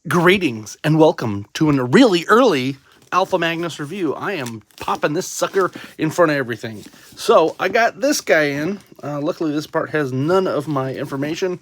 Greetings and welcome to a really early Alpha Magnus review. I am popping this sucker in front of everything. So I got this guy in. Luckily this part has none of my information.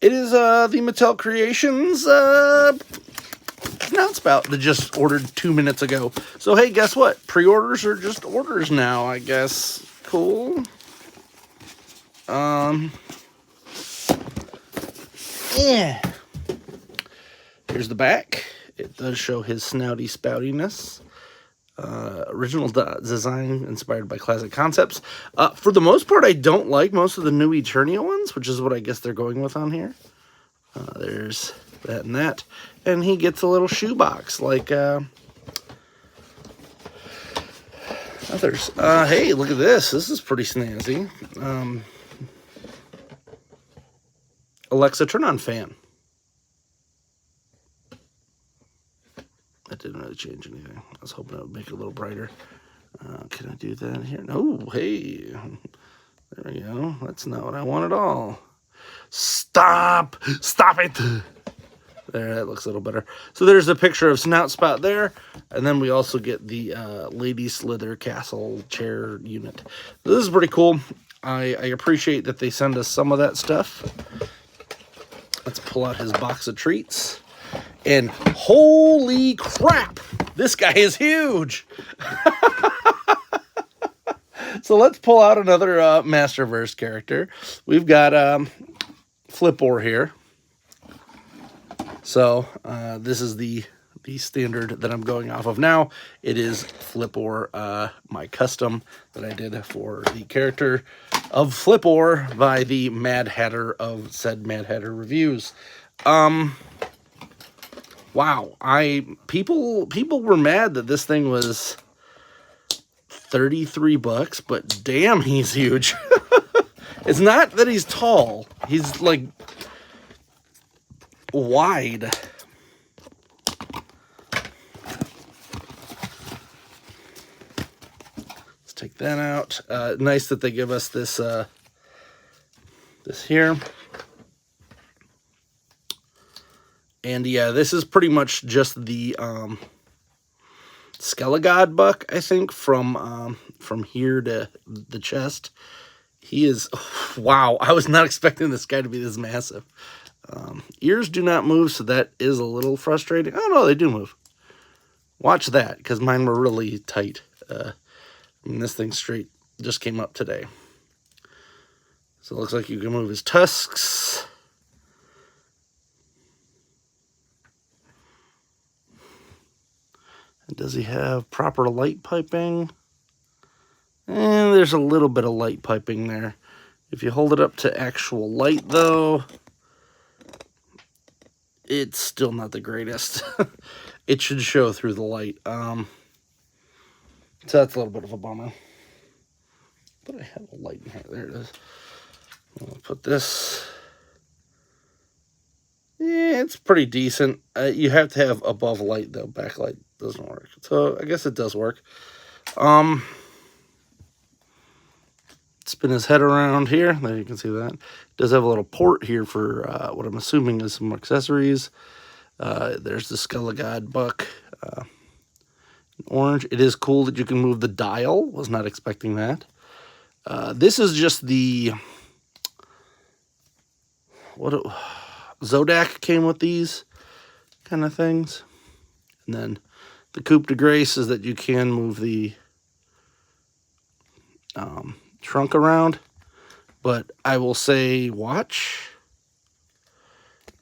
It is the Mattel Creations Snout Spout that just ordered 2 minutes ago. So hey, guess what? Pre-orders are just orders now, I guess. Cool. Yeah. Here's the back. It does show his snouty spoutiness. Original design inspired by classic concepts. For the most part, I don't like most of the new Eternia ones, which is what I guess they're going with on here. There's that and that. And he gets a little shoebox like others. Hey, look at this. This is pretty snazzy. Alexa, turn on fan. That didn't really change anything. I was hoping it would make it a little brighter. Can I do that here? No, hey. There we go. That's not what I want at all. Stop! Stop it! There, that looks a little better. So there's a picture of Snout Spout there. And then we also get the Lady Slither Castle chair unit. This is pretty cool. I appreciate that they send us some of that stuff. Let's pull out his box of treats. And holy crap, this guy is huge. So let's pull out another Masterverse character. We've got Flipor here. So this is the standard that I'm going off of now. It is Flipor, my custom that I did for the character of Flipor by the Mad Hatter of said Mad Hatter reviews. Wow, people were mad that this thing was $33, but damn, he's huge. It's not that he's tall; he's like wide. Let's take that out. Nice that they give us this this here. And yeah, this is pretty much just the Skelegod buck, I think, from here to the chest. He is, wow, I was not expecting this guy to be this massive. Ears do not move, so that is a little frustrating. Oh, no, they do move. Watch that, because mine were really tight. I mean, this thing straight just came up today. So it looks like you can move his tusks. Does he have proper light piping? And there's a little bit of light piping there. If you hold it up to actual light, though, it's still not the greatest. It should show through the light. So that's a little bit of a bummer. But I have a light in here. There it is. I'll put this. Yeah, it's pretty decent. You have to have above light, though. Backlight doesn't work. So I guess it does work. Spin his head around here. There, you can see that. It does have a little port here for what I'm assuming is some accessories. There's the Skelegod buck. Orange. It is cool that you can move the dial. Was not expecting that. This is just the... Zodak came with these kind of things. And then the coup de grace is that you can move the trunk around. But I will say watch.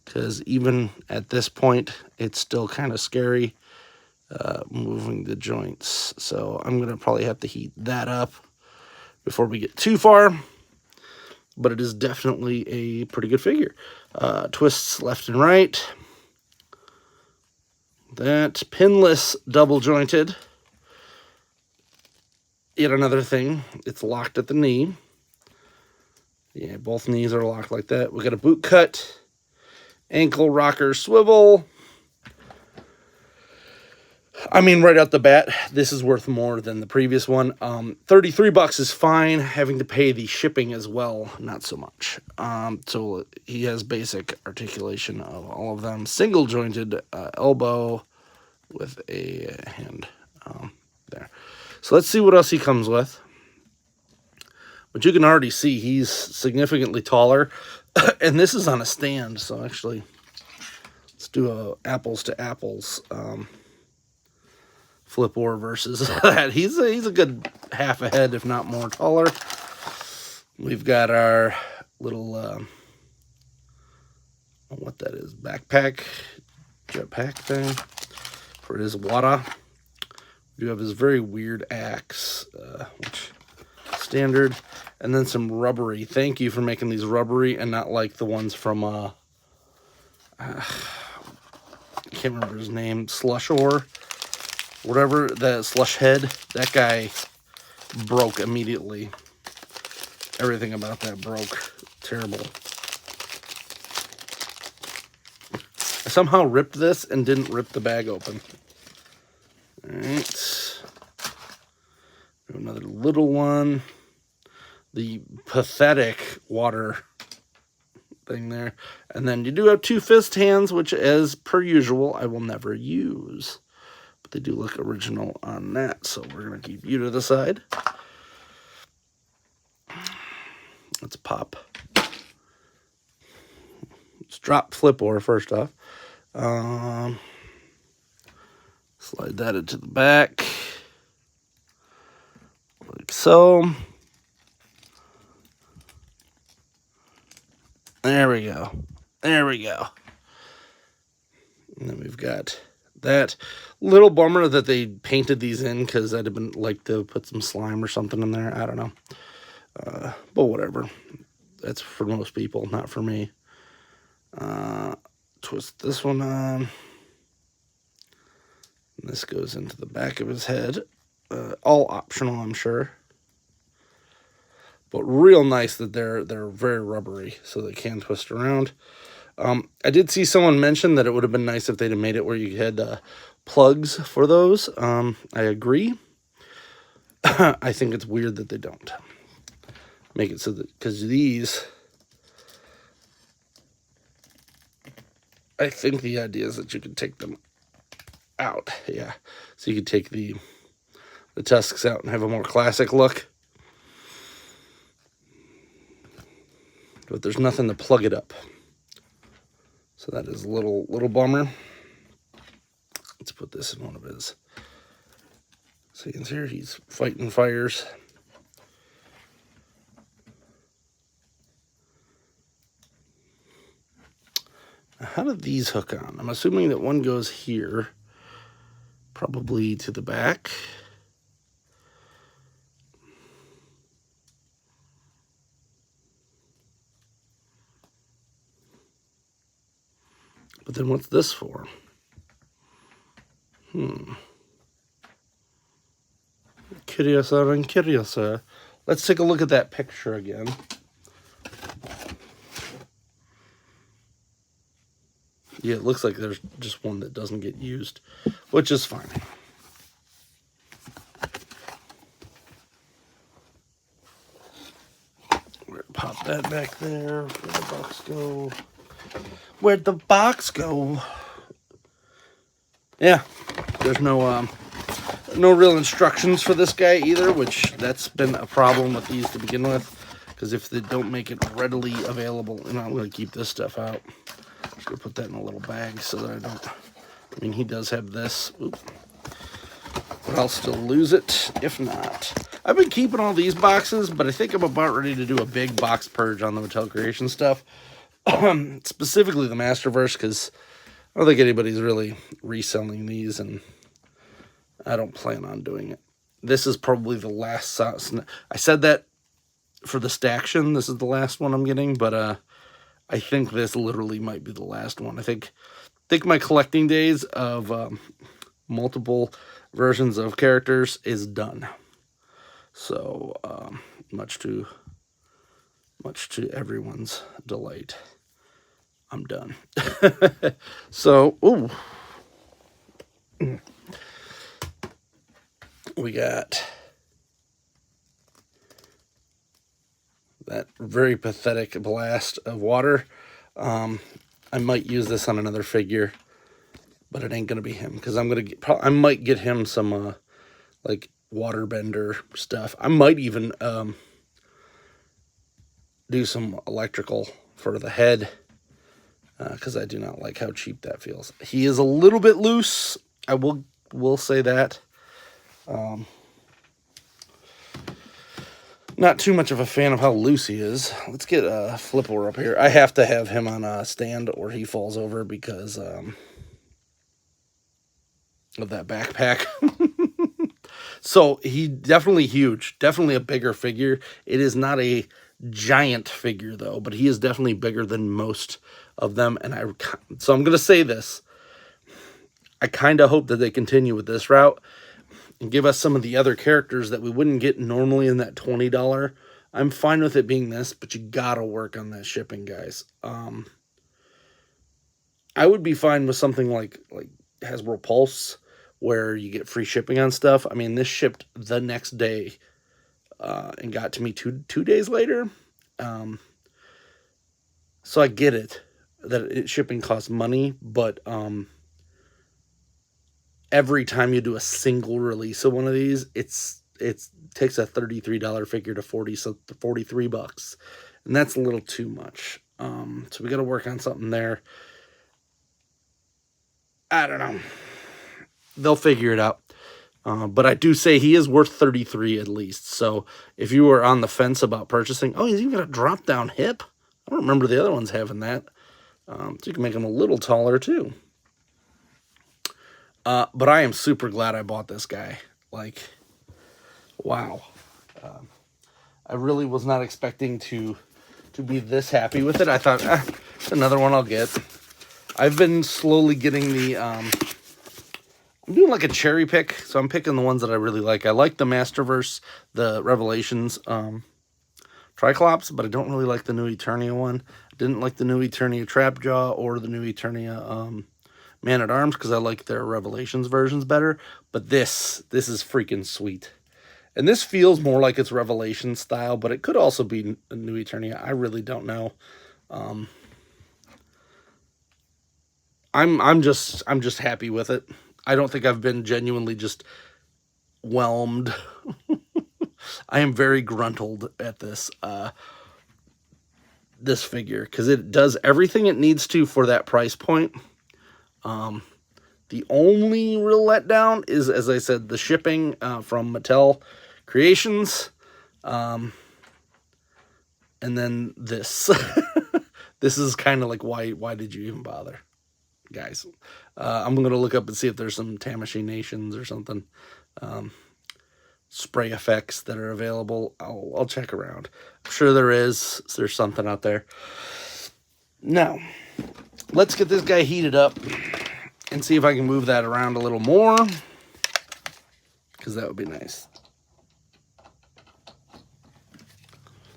Because even at this point, it's still kind of scary moving the joints. So I'm going to probably have to heat that up before we get too far. But it is definitely a pretty good figure. Twists left and right. That pinless double jointed. Yet another thing. It's locked at the knee. Yeah, both knees are locked like that. We got a boot cut. Ankle rocker swivel. I mean, right out the bat, this is worth more than the previous one. $33 is fine. Having to pay the shipping as well, not so much. So he has basic articulation of all of them. Single jointed elbow with a hand there. So let's see what else he comes with. But you can already see he's significantly taller. And this is on a stand, so actually, let's do a apples to apples flip war versus that. He's a good half a head, if not more, taller. We've got our little what that is, backpack, jetpack thing for his water. We do have his very weird axe, which standard, and then some rubbery. Thank you for making these rubbery and not like the ones from I can't remember his name, Slush or whatever, that Slush Head. That guy broke immediately. Everything about that broke. Terrible. I somehow ripped this and didn't rip the bag open. Alright. Another little one. The pathetic water thing there. And then you do have two fist hands, which, as per usual, I will never use. But they do look original on that, so we're going to keep you to the side. Let's pop. Let's drop flip ore first off. Slide that into the back. Like so. There we go. There we go. And then we've got that. Little bummer that they painted these in, because I'd have been like to put some slime or something in there. I don't know. But whatever. That's for most people, not for me. Twist this one on. And this goes into the back of his head. All optional, I'm sure. But real nice that they're very rubbery, so they can twist around. I did see someone mention that it would have been nice if they'd have made it where you had plugs for those. I agree. I think it's weird that they don't make it so that, because these, I think the idea is that you can take them out. Yeah, so you could take the tusks out and have a more classic look. But there's nothing to plug it up. So that is a little bummer. Let's put this in one of his scenes here. He's fighting fires. Now, how do these hook on? I'm assuming that one goes here, probably to the back. But then what's this for? Curiouser and curiouser. Let's take a look at that picture again. Yeah, it looks like there's just one that doesn't get used, which is fine. We're gonna pop that back there. Where'd the box go? Where'd the box go? Yeah, there's no real instructions for this guy either, which that's been a problem with these to begin with, because if they don't make it readily available, and I'm going to keep this stuff out. I'm just going to put that in a little bag so that I don't, I mean, he does have this. Oops. But I'll still lose it if not. I've been keeping all these boxes, but I think I'm about ready to do a big box purge on the Mattel Creation stuff. Specifically the Masterverse, because I don't think anybody's really reselling these, and I don't plan on doing it. This is probably the last. I said that for the Staction. This is the last one I'm getting, but I think this literally might be the last one. I think my collecting days of multiple versions of characters is done. So much to everyone's delight, I'm done. So, ooh. We got that very pathetic blast of water. I might use this on another figure, but it ain't gonna be him because I might get him some like waterbender stuff. I might even do some electrical for the head because I do not like how cheap that feels. He is a little bit loose. I will say that. Not too much of a fan of how loose he is. Let's get Flipper up here. I have to have him on a stand or he falls over because of that backpack. So he definitely huge. Definitely a bigger figure. It is not a giant figure though, but he is definitely bigger than most of them. And so I'm going to say this. I kind of hope that they continue with this route and give us some of the other characters that we wouldn't get normally in that $20. I'm fine with it being this, but you gotta work on that shipping, guys. I would be fine with something like Hasbro Pulse, where you get free shipping on stuff. I mean, this shipped the next day and got to me two days later. So I get it that shipping costs money, but every time you do a single release of one of these, it takes a $33 figure to $43, and that's a little too much. So we got to work on something there. I don't know. They'll figure it out. But I do say he is worth $33 at least. So if you were on the fence about purchasing, oh, he's even got a drop down hip. I don't remember the other ones having that. So you can make him a little taller too. But I am super glad I bought this guy. Like, wow. I really was not expecting to be this happy with it. I thought, it's another one I'll get. I've been slowly getting the, I'm doing like a cherry pick. So I'm picking the ones that I really like. I like the Masterverse, the Revelations Triclops, but I don't really like the new Eternia one. I didn't like the new Eternia Trapjaw or the new Eternia Man-at-Arms because I like their Revelations versions better. But this is freaking sweet. And this feels more like it's Revelation style, but it could also be a new Eternia. I really don't know. I'm just happy with it. I don't think I've been genuinely just whelmed. I am very gruntled at this this figure because it does everything it needs to for that price point. The only real letdown is, as I said, the shipping from Mattel Creations. And then this. This is kind of like, why did you even bother, guys? I'm going to look up and see if there's some Tamashii Nations or something. Spray effects that are available. I'll check around. I'm sure there is. There's something out there. Now, let's get this guy heated up and see if I can move that around a little more, because that would be nice.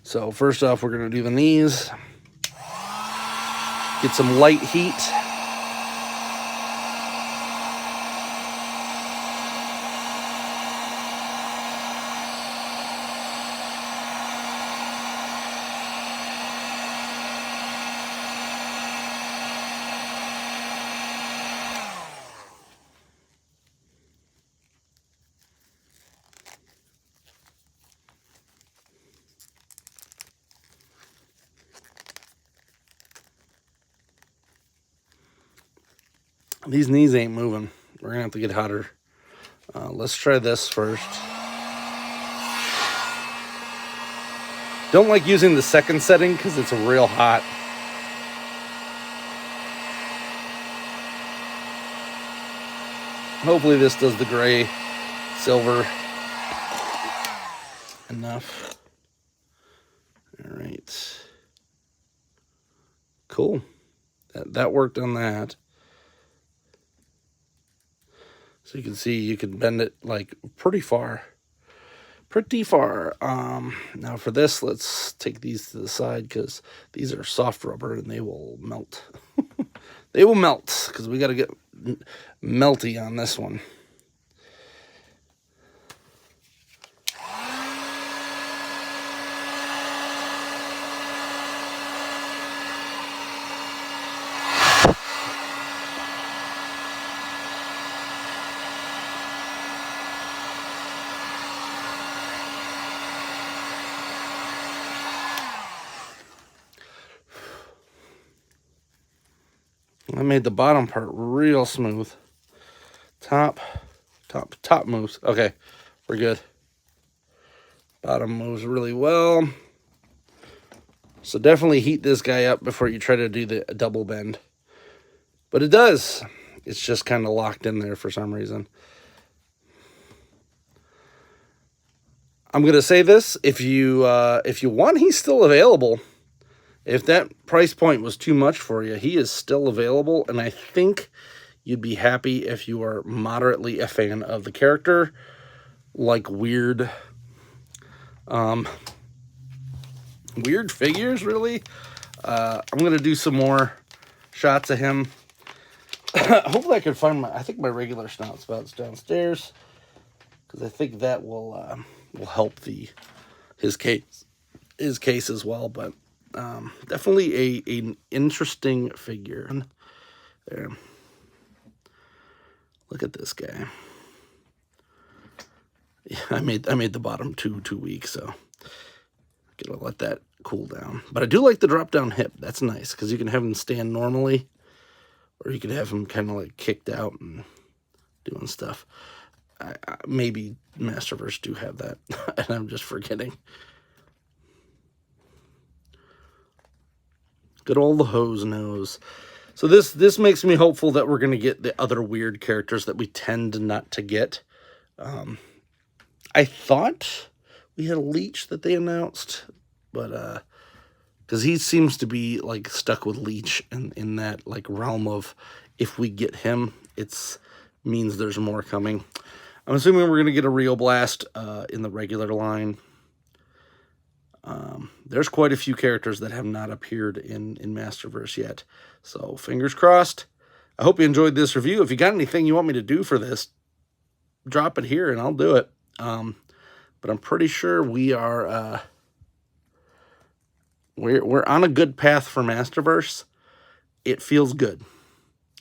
So first off, we're going to do the knees. Get some light heat. These knees ain't moving. We're gonna have to get hotter. Let's try this first. Don't like using the second setting because it's real hot. Hopefully this does the gray, silver enough. All right. Cool. That worked on that. So you can see you can bend it like pretty far. Pretty far. Now for this, let's take these to the side because these are soft rubber and they will melt. They will melt because we got to get melty on this one. I made the bottom part real smooth. Top moves. Okay, we're good. Bottom moves really well. So definitely heat this guy up before you try to do the double bend. But it does. It's just kind of locked in there for some reason. I'm gonna say this: if you want, he's still available. If that price point was too much for you, he is still available, and I think you'd be happy if you are moderately a fan of the character, like weird figures, really. I'm gonna do some more shots of him. Hopefully I can find I think my regular Snout Spout's downstairs, because I think that will help his case as well. But definitely an interesting figure. There, look at this guy. Yeah, I made the bottom too weak, so gotta let that cool down. But I do like the drop down hip. That's nice, because you can have him stand normally, or you could have him kind of like kicked out and doing stuff. Maybe Masterverse do have that, and I'm just forgetting. Good old the hose nose. So this makes me hopeful that we're going to get the other weird characters that we tend not to get. I thought we had a Leech that they announced, but because he seems to be like stuck with Leech in that like realm of, if we get him, it's means there's more coming. I'm assuming we're going to get a Rio Blast in the regular line. There's quite a few characters that have not appeared in Masterverse yet. So fingers crossed. I hope you enjoyed this review. If you got anything you want me to do for this, drop it here and I'll do it. But I'm pretty sure we are we're on a good path for Masterverse. It feels good.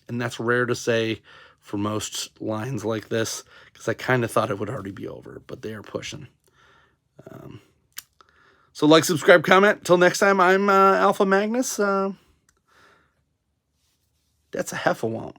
And that's rare to say for most lines like this, because I kind of thought it would already be over, but they are pushing. So like, subscribe, comment. Till next time, I'm Alpha Magnus. That's a heffalump.